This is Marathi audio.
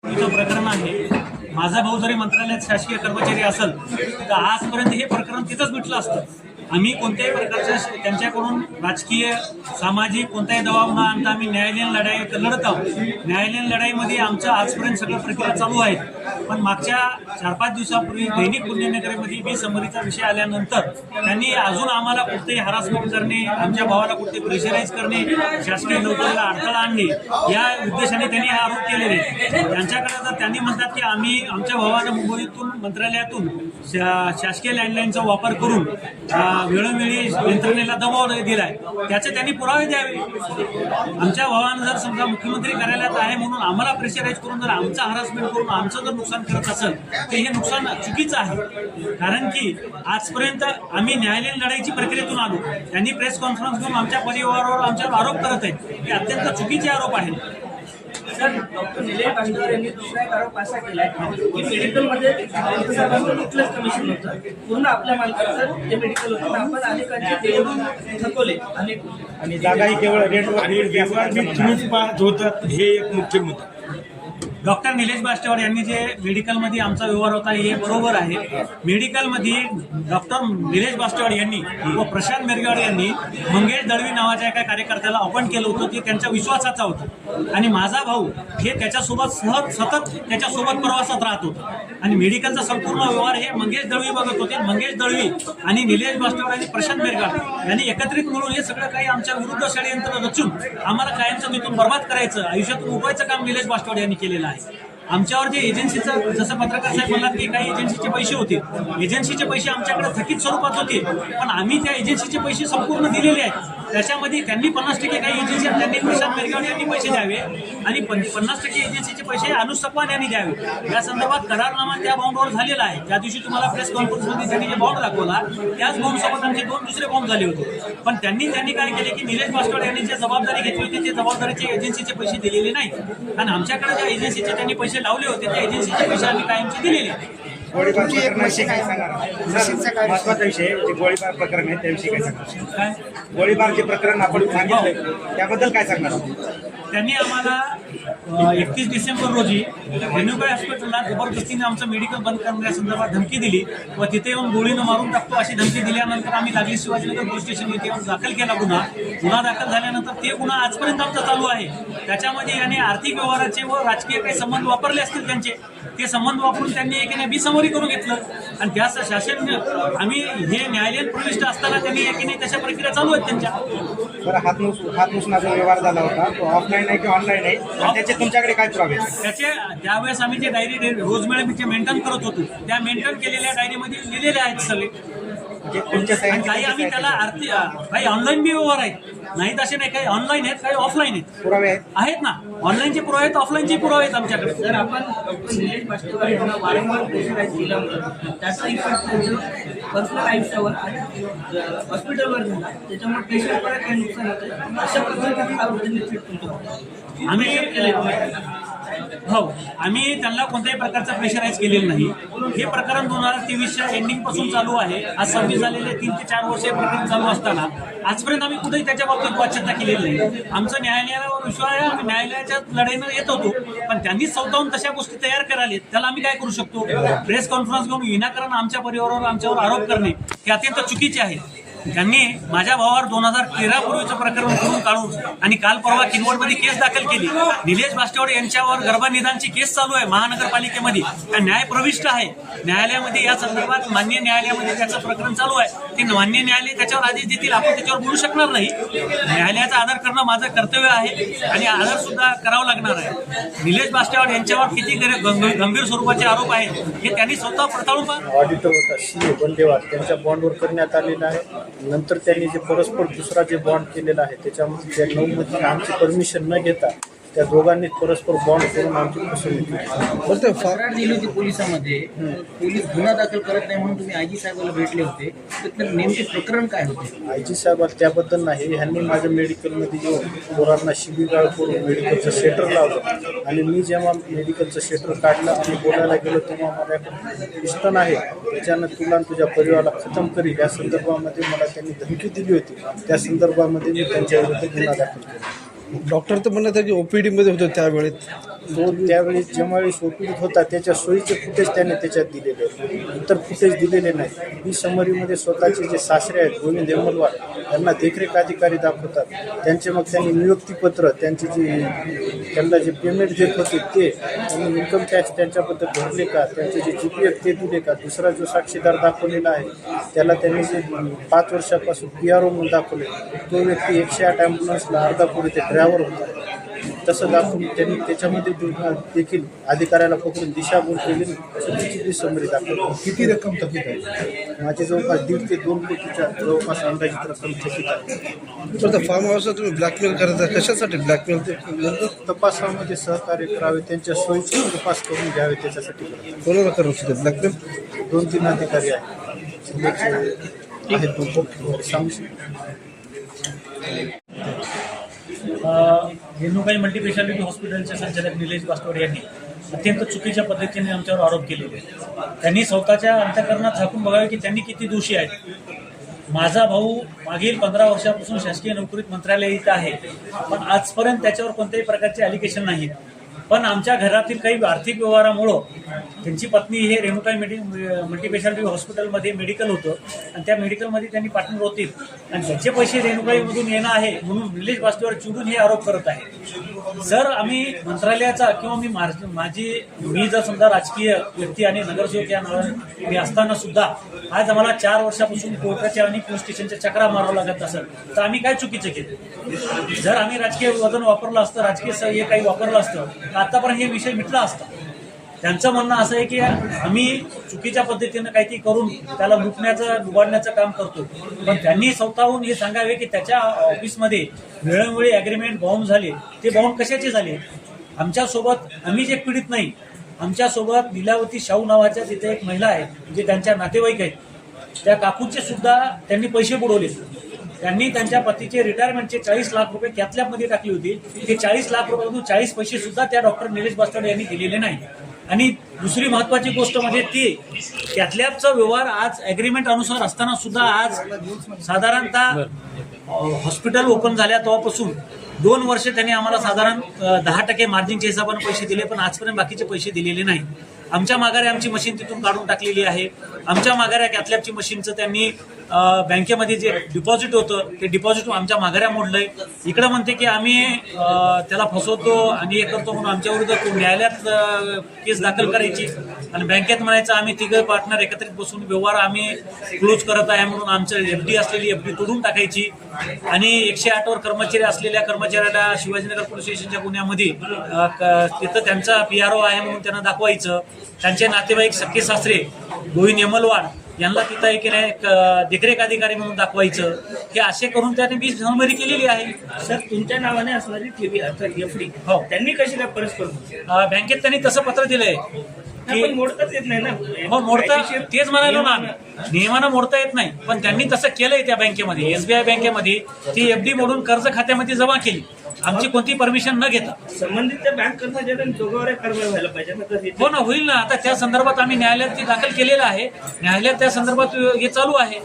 प्रकरण आहे। माझा भाऊ जरी मंत्रालयात शासकीय कर्मचारी असेल तर आजपर्यंत हे प्रकरण तिथंच मिटलं असतं। आम्ही कोणत्याही प्रकारच्या त्यांच्याकडून राजकीय सामाजिक कोणताही दबाव न आणता आम्ही न्यायालयीन लढाई लढत आहोत। न्यायालयीन लढाईमध्ये आमचं आजपर्यंत सगळं प्रक्रिया चालू आहे। पण मागच्या 4-5 दिवसापूर्वी दैनिक पुण्यनगरीमध्ये बेसमरीचा विषय आल्यानंतर त्यांनी अजून आम्हाला कुठेही हरासमेंट करणे, आमच्या भावाला कुठे प्रेशराईज करणे, शासकीय नोकरीला अडथळा आणणे या उद्देशाने त्यांनी हा आरोप केलेले। त्यांच्याकडे तर त्यांनी म्हणतात की आम्ही आमच्या भावानं मुंबईतून मंत्रालयातून शासकीय लँडलाईनचा वापर करून वेळोवेळी यंत्रणेला दबाव दिलाय, त्याचे त्यांनी पुरावे द्यावे। आमच्या भावानं जर समजा मुख्यमंत्री कार्यालयात आहे म्हणून आम्हाला प्रेशराईज करून जर आमचं हरासमेंट करून आमचं जर नुकसान करत असेल तर हे नुकसान चुकीचं आहे। कारण की आजपर्यंत आम्ही न्यायालयीन लढाईची प्रक्रियेतून आलो, त्यांनी प्रेस कॉन्फरन्स घेऊन आमच्या परिवारावर आमच्यावर आरोप करत आहेत। हे अत्यंत चुकीचे आरोप आहेत। सर, डॉक्टर निलेश बास्टेवार यांनी दुसरा एक आरोप असा केलाय की मेडिकलमध्ये इथलंच कमिशन होतं, पूर्ण आपल्या मालकाचं जे मेडिकल होतं आपण अनेकांचे देऊन थकवले अनेक आणि जागाही केवळ रेटवर पाहत होतात। हे एक मुख्य मुद्दा। डॉक्टर निलेश बास्टेवार यांनी जे मेडिकलमध्ये आमचा व्यवहार होता हे बरोबर आहे। मेडिकलमध्ये डॉक्टर निलेश बास्टेवार यांनी व प्रशांत मेरगाड यांनी मंगेश दळवी नावाच्या एका कार्यकर्त्याला अपॉइंट केलं होतं, ते त्यांच्या विश्वासाचा होतं आणि माझा भाऊ हे त्याच्यासोबत सतत त्याच्यासोबत प्रवासात राहत होता आणि मेडिकलचा संपूर्ण व्यवहार हे मंगेश दळवी बघत होते। मंगेश दळवी आणि निलेश बास्टेवार आणि प्रशांत मेरगाड यांनी एकत्रित मिळून हे सगळं काही आमच्या विरुद्ध षडयंत्र रचून आम्हाला कायमचं तिथून बर्बाद करायचं, आयुष्यातून उठवायचं काम निलेश बास्टेवार यांनी केलेलं आहे। आमच्यावर जे एजन्सीचं जसं पत्रकार साहेब म्हणतात की काही एजन्सीचे पैसे होते, एजन्सीचे पैसे आमच्याकडे थकीत स्वरूपात होते, पण आम्ही त्या एजन्सीचे पैसे संपूर्ण दिलेले आहेत। त्याच्यामध्ये त्यांनी 50% काही एजन्सी त्यांनी प्रशांत मेरगाड यांनी पैसे द्यावे आणि 50% एजन्सीचे पैसे अनुज सकवान यांनी द्यावे। या संदर्भात करारनामा त्या बॉन्डवर झालेला आहे। त्या दिवशी तुम्हाला प्रेस कॉन्फरन्समध्ये त्यांनी जे बॉन्ड दाखवला त्याच बॉन्डसोबत आमचे 2 दुसरे बॉन्ड झाले होते, पण त्यांनी काय केले की निलेश बास्टेवार यांनी जे जबाबदारी घेतली होती ते जबाबदारीचे एजन्सीचे पैसे दिलेले नाही आणि आमच्याकडे ज्या एजन्सीचे त्यांनी पैसे लावले होते त्या एजन्सीचे पैसे आम्ही कायमचे दिलेले। गोळीबार प्रकरणाविषयी काय सांगणार? महत्वाचा विषय जे गोळीबार प्रकरण आहे त्याविषयी काय सांगणार? काय गोळीबार जे प्रकरण आपण सांगितलं त्याबद्दल काय सांगणार? त्यांनी आम्हाला 31 डिसेंबर रोजी रेणुकाई हॉस्पिटलला जबरदस्तीने आमचं मेडिकल बंद करण्यासंदर्भात धमकी दिली व तिथे येऊन गोळीनं मारून टाकतो अशी धमकी दिल्यानंतर आम्ही लागली शिवाजीनगर पोलीस स्टेशन येथे येऊन दाखल केला गुन्हा दाखल झाल्यानंतर ते गुन्हा आजपर्यंत आमचा चालू आहे। त्याच्यामध्ये याने आर्थिक व्यवहाराचे व राजकीय काही संबंध वापरले असतील त्यांचे, ते संबंध वापरून त्यांनी एकीने बिसमोरी करून घेतलं आणि त्या शासन आम्ही हे न्यायालयीन प्रविष्ट असताना त्यांनी एकीने तशा प्रक्रिया चालू आहेत त्यांच्या। बरं, हातनुसनाचा व्यवहार झाला होता तो ऑफलाईन आहे की ऑनलाईन आहे आणि त्याचे तुमच्याकडे काय पुरावे? त्याचे त्यावेळेस आम्ही जे डायरी रोजमेळाचे मेंटेन करत होतो त्या मेंटेन केलेल्या डायरीमध्ये लिहिलेले आहेत सगळे। काही आम्ही त्याला काही ऑनलाईन बी व्यवहार आहेत, नाहीत असे नाही, काही ऑनलाईन आहेत काही ऑफलाईन आहेत। पुरावे आहेत ना, ऑनलाईनचे पुरावे आहेत ऑफलाईनचे पुरावे आहेत आमच्याकडे। जर आपण डॉक्टर निलेश बास्टेवार यांना वारंवार प्रेशराईज केल्यामुळे त्याचा इफेक्ट त्यांच्या पर्सनल आयुष्यावर आणि हॉस्पिटलवर झाला, त्याच्यामुळे पेशंटवर काही नुकसान होतं। अशा पद्धतीने आरोप त्यांनी तुमच्यावर आम्ही केले हो, आम्ही त्यांना कोणत्याही प्रकारचं प्रेशराईज केलेलं नाही। हे प्रकरण 2023च्या एंडिंग पासून चालू आहे। आज 26 झालेले 3 ते 4 वर्ष प्रकरण चालू असताना आजपर्यंत आम्ही कुठेही त्याच्या बाबतीत वाच्यता केलेली नाही। आमचं न्यायालयावर विश्वास आहे, आम्ही न्यायालयाच्या लढाईनं येत होतो, पण त्यांनीच स्वतःहून तशा गोष्टी तयार करायला त्याला आम्ही काय करू शकतो? प्रेस कॉन्फरन्स घेऊन विनाकारण आमच्या परिवारावर आमच्यावर आरोप करणे हे अत्यंत चुकीचे आहे। त्यांनी माझ्या भावावर 2013 पूर्वीचं प्रकरण करून काढून आणि काल परवा किनवटमध्ये केस दाखल केली। निलेश बास्टेवार यांच्यावर गर्भनिदानची केस चालू आहे महानगरपालिकेमध्ये, न्याय प्रविष्ट आहे न्यायालयामध्ये। या संदर्भात मान्य न्यायालयामध्ये त्याचं प्रकरण चालू आहे, ते मान्य न्यायालय त्याच्यावर आदेश देतील, आपण त्याच्यावर बोलू शकणार नाही। न्यायालयाचा आदर करणं माझं कर्तव्य आहे आणि आदर सुद्धा करावं लागणार आहे। निलेश बास्टेवार यांच्यावर किती गंभीर स्वरूपाचे आरोप आहेत हे त्यांनी स्वतः पडताळून ऑडिटर होता सी बंडेवार त्यांच्या बॉन्डवर करण्यात आलेला आहे। नंतर त्यांनी जे परस्पर दुसरा जे बॉन्ड केलेला आहे त्याच्यामध्ये त्या 9 मध्ये आमची परमिशन न घेता त्या दोघांनी परस्पर बॉन्ड करून आमची फसवणूक केली। तक्रार दिली होती पोलिसांमध्ये, पोलीस गुन्हा दाखल करत नाही म्हणून तुम्ही आयजी साहेबाला भेटले होते, तर नेमके प्रकरण काय होते? आयजी साहेबाला त्याबद्दल नाही, ह्यांनी माझ्या मेडिकलमध्ये येऊन पोरांना शिबिगाळ करून मेडिकलचं शेटर लावलं आणि मी जेव्हा मेडिकलचं शेटर काढलं आणि बोलायला गेलो तेव्हा मला पिस्टन आहे त्याच्यानं तुला तुझ्या परिवाराला खतम करी या संदर्भामध्ये मला त्यांनी धमकी दिली होती। त्या संदर्भामध्ये मी त्यांच्या विरुद्ध गुन्हा दाखल केला। डॉक्टर तर म्हणत आहे की OPD मध्ये होतं त्यावेळेत तो त्यावेळी ज्यावेळेस ओपीडीत होता त्याच्या सोयीचे फुटेज त्याने त्याच्यात दिलेले आहेत, इतर फुटेज दिलेले नाही. ही समरीमध्ये स्वतःचे जे सासरे आहेत गोविंद हेमलवार यांना देखरेख अधिकारी दाखवतात. त्यांचे मग त्यांनी नियुक्तीपत्र त्यांचे जे त्यांना जे पेमेंट देत होते ते त्यांनी इन्कम टॅक्स त्यांच्याबद्दल भरले का, त्यांचे जे GPF ते दिले का. दुसरा जो साक्षीदार दाखवलेला आहे त्याला त्यांनी जे 5 वर्षापासून PRO म्हणून दाखवले, तो व्यक्ती 108 ॲम्ब्युलन्सला अर्धापूर ते ड्रायव्हर होता. तसं दाखवून त्यांनी त्याच्यामध्ये देखील अधिकाऱ्याला पकडून दिशाभूल केली, चुकीची समरी दाखवली. किती रक्कम थकीत आहे? माझे जवळपास 1.5 ते 2 कोटीच्या जवळपास अंदाजित रक्कम थकीत आहे. तर फार्म हाऊसला तुम्ही ब्लॅकमेल करता, कशासाठी ब्लॅकमेल? ते तपासामध्ये सहकार्य करावे, त्यांच्या सोयीचे तपास करून घ्यावे त्याच्यासाठी करतो. कोणाला करू इच्छिते ब्लॅकमेल? 2-3 अधिकारी आहेत जिल्ह्याचे आहेत, तो सांगू शकतो. रेणुकाई मल्टीस्पेशालिटी हॉस्पिटलचे संचालक निलेश बास्तवाडे यांनी अत्यंत चुकीच्या पद्धतीने आमच्यावर आरोप केलेले आहेत. त्यांनी स्वतःच्या अंतःकरणात झाकून बघावे की त्यांनी किती दोषी आहेत. माझा भाऊ मागील 15 वर्षापासून शासकीय नोकरीत मंत्रालयात आहे, पण आजपर्यंत त्याच्यावर कोणत्याही प्रकारचे ॲलिगेशन नाहीत. पण आमच्या घरातील काही आर्थिक व्यवहारामुळं त्यांची पत्नी हे रेणुकाई मल्टीस्पेशालिटी हॉस्पिटलमध्ये मेडिकल होतं आणि त्या मेडिकलमध्ये त्यांनी पार्टनर होतील आणि त्याचे पैसे रेणुकाईमधून येणं आहे म्हणून निलेश बास्तवाडे चिडून हे आरोप करत आहे. जर आम्ही मंत्रालयाचा किंवा मी जर समजा राजकीय व्यक्ती आणि नगरसेवक या नावाने मी असताना सुद्धा आज आम्हाला 4 वर्षापासून कोर्टाच्या आणि पोलीस स्टेशनच्या चक्रा मारावं लागत असेल तर आम्ही काय चुकीचं केलं? जर आम्ही राजकीय वजन वापरलं असतं, राजकीय हे काही वापरलं असतं तर आतापर्यंत हे विषय मिटला असता. त्यांचं म्हणणं असं आहे की आम्ही चुकीच्या पद्धतीनं काहीतरी करून त्याला लुबाडण्याचं काम करतो. पण त्यांनी स्वतःहून हे सांगावे की त्याच्या ऑफिसमध्ये वेळोवेळी ॲग्रीमेंट बाउंड झाले. ते बाउंड कशाचे झाले? आमच्यासोबत आम्ही जे पीडित नाही, आमच्यासोबत लीलावती शाहू नावाच्या तिथे एक महिला आहे जे त्यांच्या नातेवाईक आहेत, त्या काकूचे सुद्धा त्यांनी पैसे बुडवले. त्यांनी त्यांच्या पतीचे रिटायरमेंटचे 40 लाख रुपये कॅथलॅबमध्ये टाकली होती. ते 40 लाख रुपयामधून 40 पैसे सुद्धा त्या डॉक्टर निलेश बास्तवाडे यांनी दिलेले नाही. आणि दुसरी महत्वाची गोष्ट म्हणजे ती कॅथलॅबचा व्यवहार आज ॲग्रीमेंट अनुसार असताना सुद्धा आज साधारणतः हॉस्पिटल ओपन झाल्या तेव्हापासून 2 वर्ष त्यांनी आम्हाला साधारण 10% मार्जिनच्या हिशोबाने पैसे दिले, पण आजपर्यंत बाकीचे पैसे दिलेले नाही. आमच्या माघारी आमची मशीन तिथून काढून टाकलेली आहे. आमच्या माघाऱ्या कॅथलॅबची मशीनचं त्यांनी बँकेमध्ये जे डिपॉझिट होतं ते डिपॉझिट आमच्या माघाऱ्या मोडलंय. इकडं म्हणते की आम्ही त्याला फसवतो आणि हे करतो म्हणून आमच्या विरुद्ध न्यायालयात केस दाखल करायची आणि बँकेत म्हणायचं आम्ही तिघं पार्टनर एकत्रित बसून व्यवहार आम्ही क्लोज करत आहे म्हणून आमचं FD असलेली FD तोडून टाकायची आणि 108 वर कर्मचारी असलेल्या कर्मचाऱ्याला शिवाजीनगर पोलीस स्टेशनच्या गुन्ह्यामध्ये तिथं त्यांचा PRO आहे म्हणून त्यांना दाखवायचं. त्यांचे नातेवाईक सख्खे सासरे गोविंद हेमलवार यांना तिथं एक देखरेख अधिकारी म्हणून दाखवायचं. हे असे करून त्याने 20 समरी केलेली आहे. सर, तुमच्या नावाने असणारी FD हो त्यांनी कशी काय परस्पर बँकेत त्यांनी तसं पत्र दिलंय की मोडताच येत नाही ना. हो मोडता, तेच म्हणालो ना आम्ही, नियमानं मोडता येत नाही, पण त्यांनी तसं केलंय. त्या बँकेमध्ये SBI बँकेमध्ये ती FD मोडून कर्ज खात्यामध्ये जमा केली आमची कोणती परमिशन न घेता. संबंधित बँक कर्मचाऱ्यांनी जोगावर कारवाई व्हायला पाहिजे ना. हो ना, होईल ना. आता त्या संदर्भात आम्ही न्यायालयात दाखल केलेलं आहे. न्यायालयात त्या संदर्भात हे चालू आहे.